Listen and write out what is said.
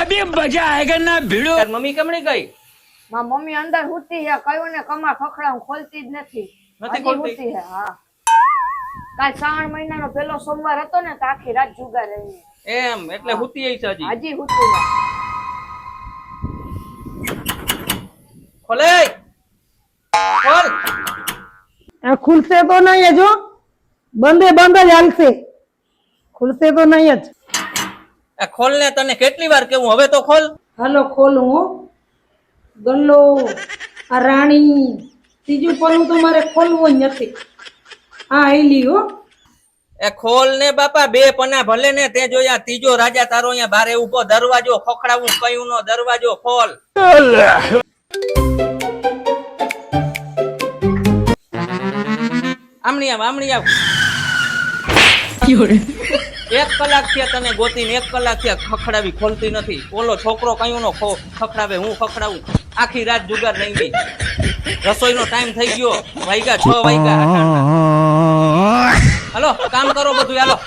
अभी मजा आएगा ना भिड़ो। તાર મમ્મી કેમણી ગઈ? મારી મમ્મી અંદર હુતી છે, કયું ને કમા ખખડા ખોલતી જ નથી. નથી હજી ખોલતી? હુતી છે. હા, કાલ શ્રાવણ મહિનાનો પેલો સોમવાર હતો ને તો આખી રાત જુગાર રહી. એમ એટલે હુતી હશે હજી. હજી હુતી છે. ખોલે ખોલ. આ ખુલશે તો નહીં જો, બંધ જ હાલશે, ખુલશે તો નહીં જ. આ ખોલ ને, તને કેટલી વાર કેવું, હવે તો ખોલ. હાલો ખોલું હો. ગલ્લો, આ રાણી, ત્રીજું પન્નું તો મારે ખોલવું જ નથી. હા હેલી હો. એ ખોલ ને બાપા, બે પન્ના ભલે ને, તે જોયા ત્રીજો રાજા તારો અહીંયા બારે ઉભો, દરવાજો ખખડાવું કયું નો, દરવાજો ખોલ. આમણી આવ, આમણી આવ. 1 કલાક થયા તને ગોતીને, 1 કલાક થયા ખખડાવી, ખોલતી નથી. ઓલો છોકરો કયું નો ખખડાવે, હું ખખડાવું. આખી રાત જુગાર નહીં ગઈ. રસોઈનો ટાઈમ થઈ ગયો, વાગ્યા 6 વાગ્યા. હાલો કામ કરો બધું, હાલો.